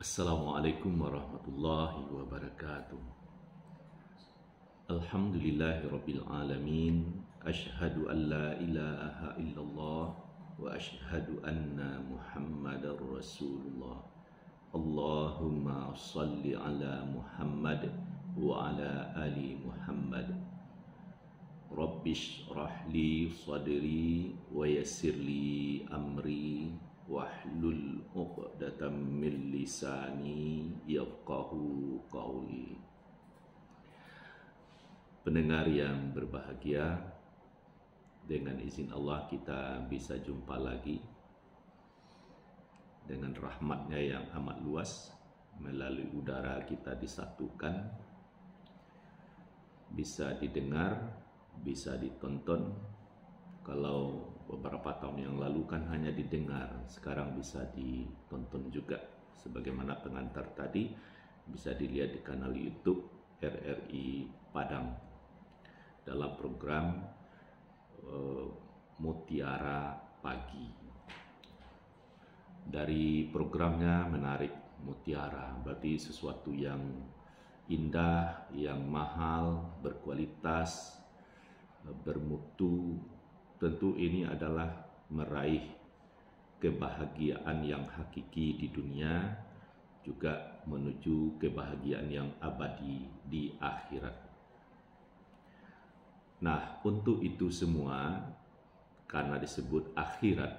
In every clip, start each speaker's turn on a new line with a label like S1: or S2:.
S1: Assalamualaikum warahmatullahi wabarakatuh. Alhamdulillahirabbil alamin. Asyhadu an la ilaha illallah wa asyhadu anna Muhammadar Rasulullah. Allahumma shalli ala Muhammad wa ala ali Muhammad. Rabbish rahli sadri wa yassirli amri wahlul 'uqdatam min lisani yafqahu qawli. Pendengar yang berbahagia, dengan izin Allah kita bisa jumpa lagi dengan rahmatnya yang amat luas. Melalui udara kita disatukan, bisa didengar, bisa ditonton. Kalau beberapa tahun yang lalu kan hanya didengar, sekarang bisa ditonton juga. Sebagaimana pengantar tadi, bisa dilihat di kanal YouTube RRI Padang dalam program Mutiara Pagi. Dari programnya menarik, mutiara berarti sesuatu yang indah, yang mahal, berkualitas, bermutu. Tentu ini adalah meraih kebahagiaan yang hakiki di dunia, juga menuju kebahagiaan yang abadi di akhirat. Nah, untuk itu semua, karena disebut akhirat,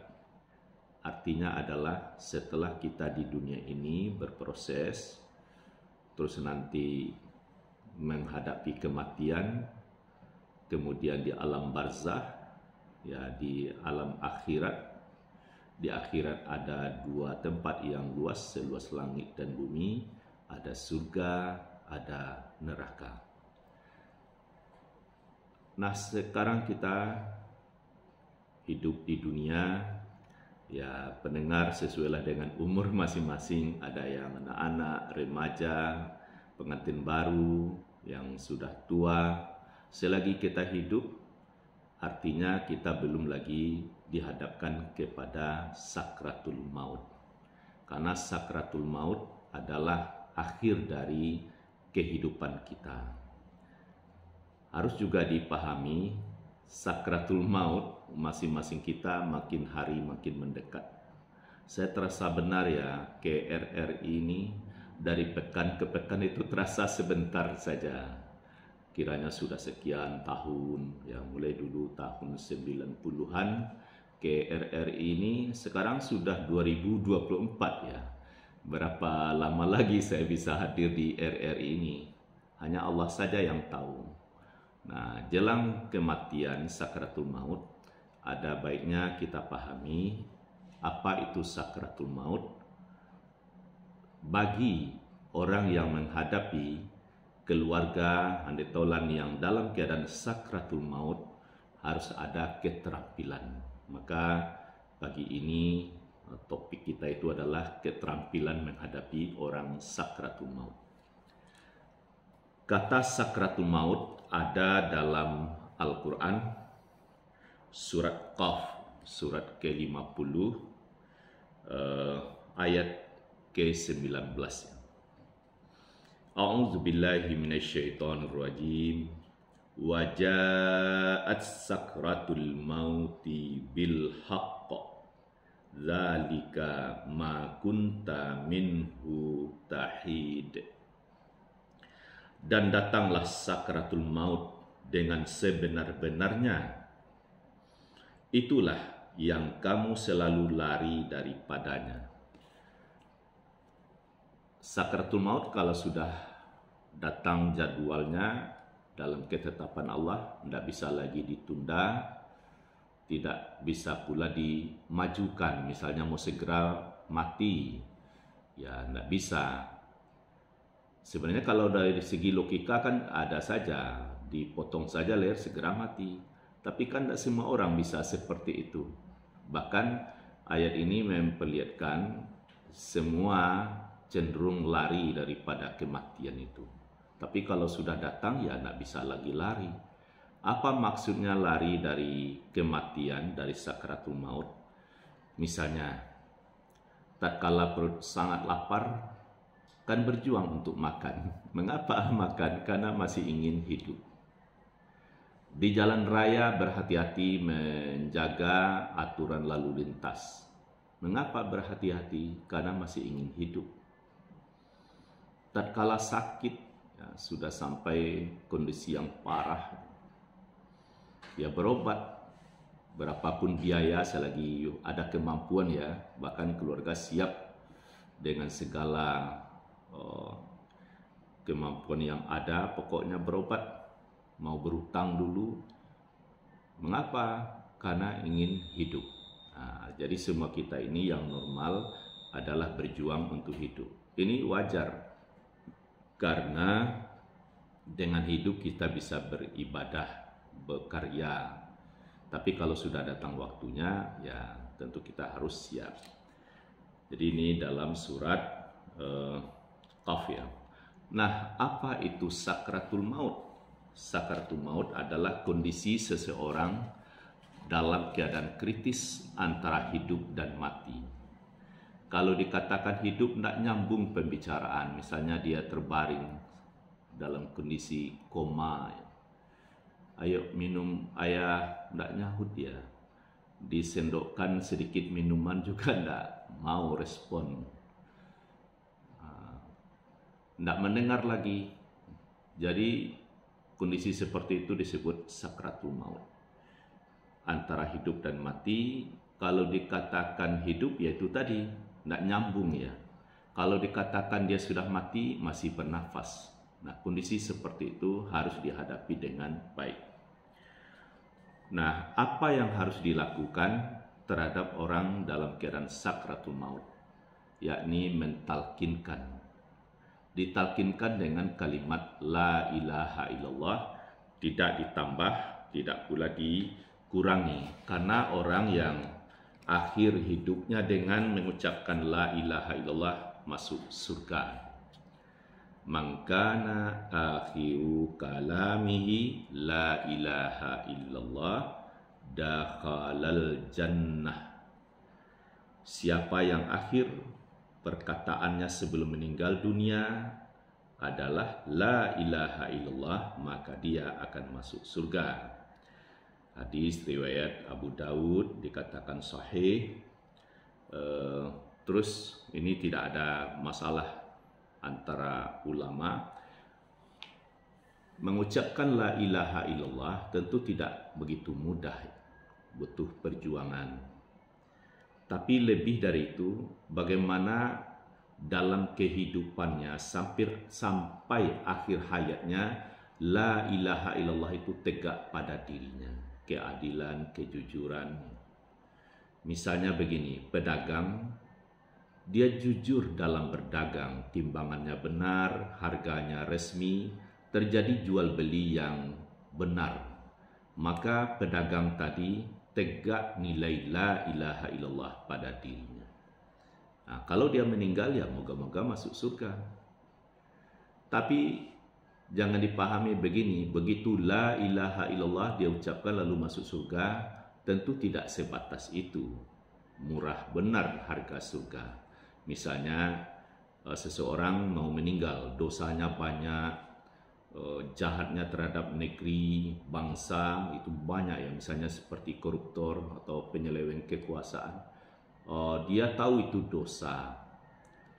S1: artinya adalah setelah kita di dunia ini berproses, terus nanti menghadapi kematian, kemudian di alam barzah, ya di alam akhirat. Di akhirat ada dua tempat yang luas, seluas langit dan bumi. Ada surga, ada neraka. Nah, sekarang kita hidup di dunia, ya pendengar sesuailah dengan umur masing-masing. Ada yang anak-anak, remaja, pengantin baru, yang sudah tua. Selagi kita hidup, artinya kita belum lagi dihadapkan kepada sakratul maut. Karena sakratul maut adalah akhir dari kehidupan kita. Harus juga dipahami, sakratul maut masing-masing kita makin hari makin mendekat. Saya terasa benar ya, ke RRI ini dari pekan ke pekan itu terasa sebentar saja. Kiranya sudah sekian tahun, ya mulai dulu tahun 90-an ke RRI ini, sekarang sudah 2024 ya. Berapa lama lagi saya bisa hadir di RRI ini? Hanya Allah saja yang tahu. Nah, jelang kematian sakratul maut, ada baiknya kita pahami apa itu sakratul maut. Bagi orang yang menghadapi keluarga handetolan yang dalam keadaan sakratul maut, harus ada keterampilan. Maka pagi ini topik kita itu adalah keterampilan menghadapi orang sakratul maut. Kata sakratul maut ada dalam Al-Quran, surat Qaf, surat ke-50, ayat ke-19. A'udzu billahi minasyaitonir rajim. Wa ja'at sakratul mauti bil haqq. Dzalika ma kunta minhu tahid. Dan datanglah sakratul maut dengan sebenar-benarnya. Itulah yang kamu selalu lari daripadanya. Sakratul maut kalau sudah datang jadwalnya dalam ketetapan Allah, tidak bisa lagi ditunda, tidak bisa pula dimajukan. Misalnya mau segera mati, ya tidak bisa. Sebenarnya kalau dari segi logika kan ada saja, dipotong saja leher segera mati. Tapi kan tidak semua orang bisa seperti itu. Bahkan ayat ini memperlihatkan semua cenderung lari daripada kematian itu. Tapi kalau sudah datang ya tidak bisa lagi lari. Apa maksudnya lari dari kematian, dari sakratul maut? Misalnya, tatkala perut sangat lapar, kan berjuang untuk makan. Mengapa makan? Karena masih ingin hidup. Di jalan raya berhati-hati menjaga aturan lalu lintas. Mengapa berhati-hati? Karena masih ingin hidup. Tatkala sakit, ya, sudah sampai kondisi yang parah, ya berobat. Berapapun biaya selagi ada kemampuan, ya, bahkan keluarga siap dengan segala kemampuan yang ada, pokoknya berobat. Mau berutang dulu. Mengapa? Karena ingin hidup. Nah, jadi semua kita ini yang normal adalah berjuang untuk hidup. Ini wajar, karena dengan hidup kita bisa beribadah, berkarya. Tapi kalau sudah datang waktunya, ya tentu kita harus siap. Jadi ini dalam surat Qaf, ya. Nah, apa itu sakratul maut? Sakratul maut adalah kondisi seseorang dalam keadaan kritis antara hidup dan mati. Kalau dikatakan hidup, tidak nyambung pembicaraan. Misalnya dia terbaring dalam kondisi koma. Ayo minum, ayah, tidak nyahut dia. Disendokkan sedikit minuman juga tidak mau respon. Tidak mendengar lagi. Jadi kondisi seperti itu disebut sakratul maut. Antara hidup dan mati. Kalau dikatakan hidup, yaitu tadi, tidak nyambung, ya. Kalau dikatakan dia sudah mati, masih bernafas. Nah, kondisi seperti itu harus dihadapi dengan baik. Nah, apa yang harus dilakukan terhadap orang dalam keadaan sakratul maut? Yakni mentalkinkan. Ditalkinkan dengan kalimat la ilaha illallah, tidak ditambah, tidak pula dikurangi. Karena orang yang akhir hidupnya dengan mengucapkan la ilaha illallah masuk surga. Man kana akhiru kalamihi la ilaha illallah dakhalal jannah. Siapa yang akhir perkataannya sebelum meninggal dunia adalah la ilaha illallah, maka dia akan masuk surga. Hadis riwayat Abu Daud, dikatakan sahih. Terus ini tidak ada masalah antara ulama. Mengucapkan la ilaha illallah tentu tidak begitu mudah, butuh perjuangan. Tapi lebih dari itu, bagaimana dalam kehidupannya sampai akhir hayatnya la ilaha illallah itu tegak pada dirinya, keadilan, kejujuran. Misalnya begini, pedagang, dia jujur dalam berdagang, timbangannya benar, harganya resmi, terjadi jual beli yang benar. Maka pedagang tadi tegak nilai la ilaha illallah pada dirinya. Nah, kalau dia meninggal, ya moga-moga masuk surga. Tapi jangan dipahami begini, begitu la ilaha illallah dia ucapkan lalu masuk surga, tentu tidak sebatas itu. Murah benar harga surga. Misalnya seseorang mau meninggal, dosanya banyak, jahatnya terhadap negeri, bangsa itu banyak, ya, misalnya seperti koruptor atau penyeleweng kekuasaan. Dia tahu itu dosa,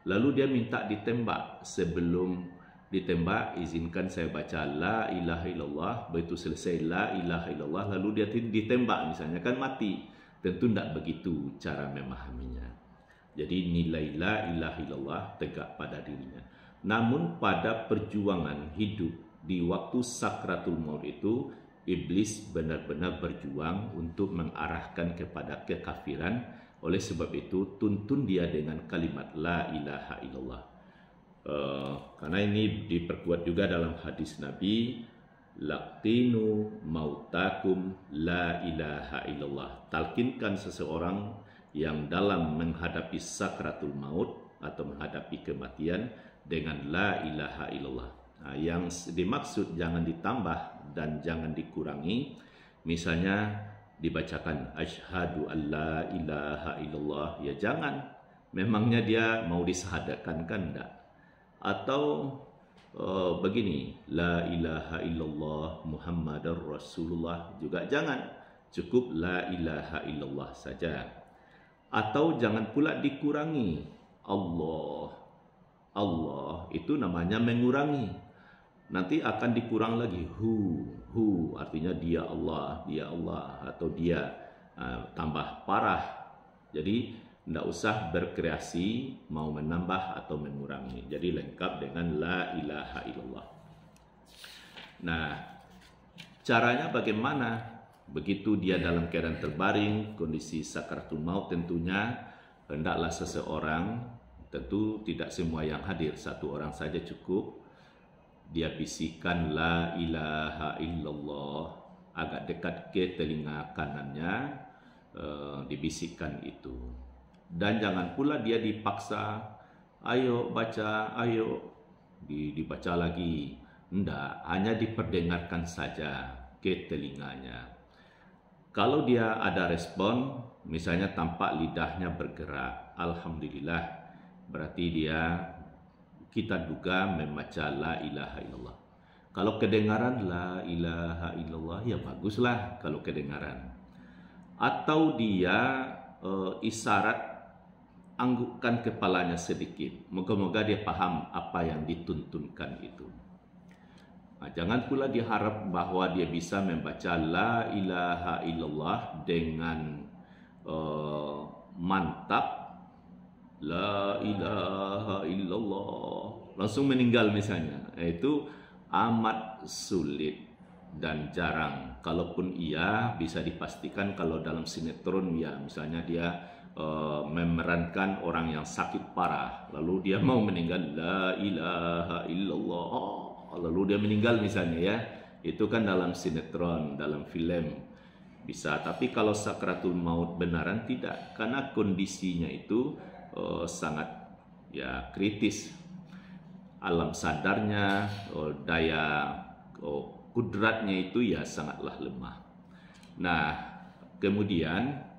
S1: lalu dia minta ditembak. Sebelum ditembak, izinkan saya baca la ilaha illallah. Begitu selesai la ilaha illallah, lalu dia ditembak, misalnya, kan mati. Tentu tidak begitu cara memahaminya. Jadi nilai la ilaha illallah tegak pada dirinya. Namun pada perjuangan hidup di waktu sakratul maut itu, iblis benar-benar berjuang untuk mengarahkan kepada kekafiran. Oleh sebab itu, tuntun dia dengan kalimat la ilaha illallah. Karena ini diperkuat juga dalam hadis Nabi, laqtinu mautakum la ilaha illallah. Talkinkan seseorang yang dalam menghadapi sakratul maut atau menghadapi kematian dengan la ilaha illallah. Nah, yang dimaksud jangan ditambah dan jangan dikurangi. Misalnya dibacakan asyhadu alla ilaha illallah, ya jangan. Memangnya dia mau disahadatkan, kan enggak? Atau begini, la ilaha illallah Muhammadar Rasulullah juga jangan, cukup la ilaha illallah saja. Atau jangan pula dikurangi Allah. Allah itu namanya mengurangi. Nanti akan dikurang lagi hu artinya dia Allah atau dia tambah parah. Jadi tidak usah berkreasi mau menambah atau mengurangi. Jadi lengkap dengan la ilaha illallah. Nah, caranya bagaimana? Begitu dia dalam keadaan terbaring, kondisi sakaratul maut, tentunya hendaklah seseorang, tentu tidak semua yang hadir, satu orang saja cukup, dia bisikan la ilaha illallah agak dekat ke telinga kanannya, dibisikkan itu. Dan jangan pula dia dipaksa, ayo baca, ayo dibaca lagi. Tidak, hanya diperdengarkan saja ke telinganya. Kalau dia ada respon, misalnya tampak lidahnya bergerak, alhamdulillah, berarti kita duga membaca la ilaha illallah. Kalau kedengaran la ilaha illallah, ya baguslah kalau kedengaran. Atau dia isyarat anggukkan kepalanya sedikit. Moga-moga dia paham apa yang dituntunkan itu. Nah, jangan pula diharap bahwa dia bisa membaca la ilaha illallah dengan mantap. La ilaha illallah. Langsung meninggal misalnya. Itu amat sulit dan jarang. Kalaupun iya, bisa dipastikan kalau dalam sinetron ya, misalnya dia memerankan orang yang sakit parah, lalu dia mau meninggal la ilaha illallah, lalu dia meninggal misalnya ya, itu kan dalam sinetron, dalam film bisa. Tapi kalau sakratul maut benaran tidak, karena kondisinya itu sangat ya kritis, alam sadarnya, daya kudratnya itu ya sangatlah lemah. Nah, kemudian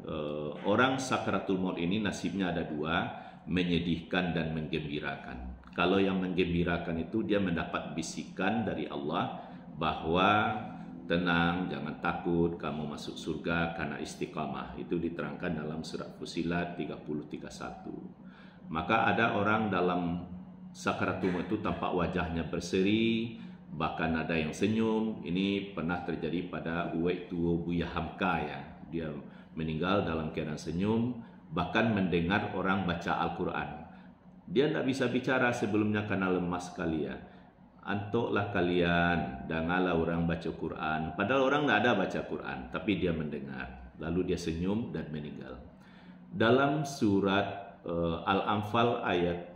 S1: orang sakratul maut ini nasibnya ada dua, menyedihkan dan menggembirakan. Kalau yang menggembirakan itu dia mendapat bisikan dari Allah bahwa tenang, jangan takut, kamu masuk surga karena istiqamah. Itu diterangkan dalam surat Fussilat 30:31. Maka ada orang dalam sakratul maut itu tampak wajahnya berseri, bahkan ada yang senyum. Ini pernah terjadi pada Uwaitu Buya Hamka ya. Dia meninggal dalam keadaan senyum, bahkan mendengar orang baca Al-Quran. Dia tidak bisa bicara sebelumnya karena lemas sekali ya. Antuklah kalian, dengarlah orang baca Quran. Padahal orang tidak ada baca Quran, tapi dia mendengar. Lalu dia senyum dan meninggal. Dalam surat Al-Anfal ayat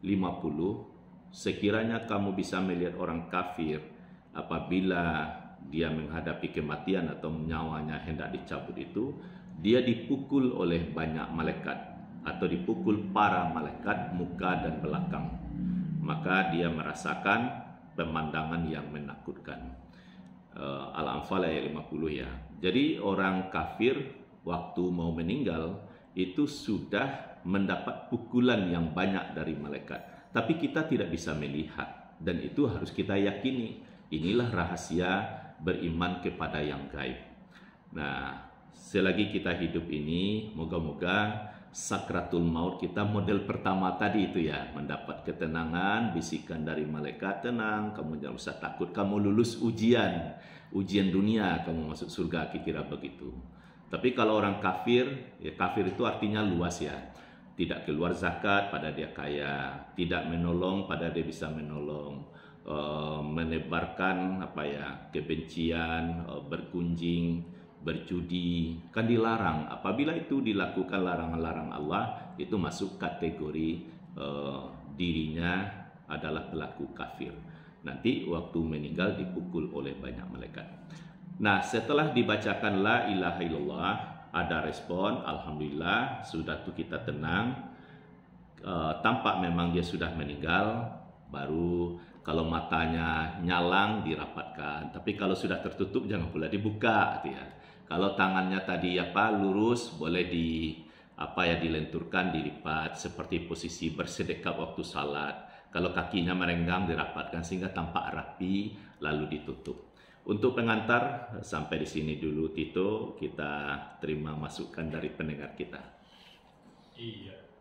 S1: 50, sekiranya kamu bisa melihat orang kafir apabila dia menghadapi kematian atau nyawanya hendak dicabut itu, dia dipukul oleh banyak malaikat atau dipukul para malaikat muka dan belakang. Maka dia merasakan pemandangan yang menakutkan. Al-Anfal ayat 50 ya. Jadi orang kafir waktu mau meninggal itu sudah mendapat pukulan yang banyak dari malaikat. Tapi kita tidak bisa melihat, dan itu harus kita yakini. Inilah rahasia beriman kepada yang gaib. Nah, selagi kita hidup ini, moga-moga sakratul maut kita model pertama tadi itu ya, mendapat ketenangan, bisikan dari malaikat, tenang, kamu jangan usah takut, kamu lulus ujian dunia, kamu masuk surga, kira-kira begitu. Tapi kalau orang kafir, ya kafir itu artinya luas ya. Tidak keluar zakat pada dia kaya, tidak menolong pada dia bisa menolong, menebarkan kebencian, bergunjing, berjudi, kan dilarang. Apabila itu dilakukan larangan-larang Allah, itu masuk kategori dirinya adalah pelaku kafir. Nanti waktu meninggal dipukul oleh banyak malaikat. Nah, setelah dibacakan la ilaha illallah, ada respon, alhamdulillah, sudah tuh kita tenang. Tampak memang dia sudah meninggal, baru kalau matanya nyalang dirapatkan. Tapi kalau sudah tertutup jangan pula dibuka, ya. Kalau tangannya tadi lurus, boleh dilenturkan, dilipat seperti posisi bersedekap waktu salat. Kalau kakinya merenggang dirapatkan sehingga tampak rapi lalu ditutup. Untuk pengantar sampai di sini dulu Tito, kita terima masukan dari pendengar kita.
S2: Iya.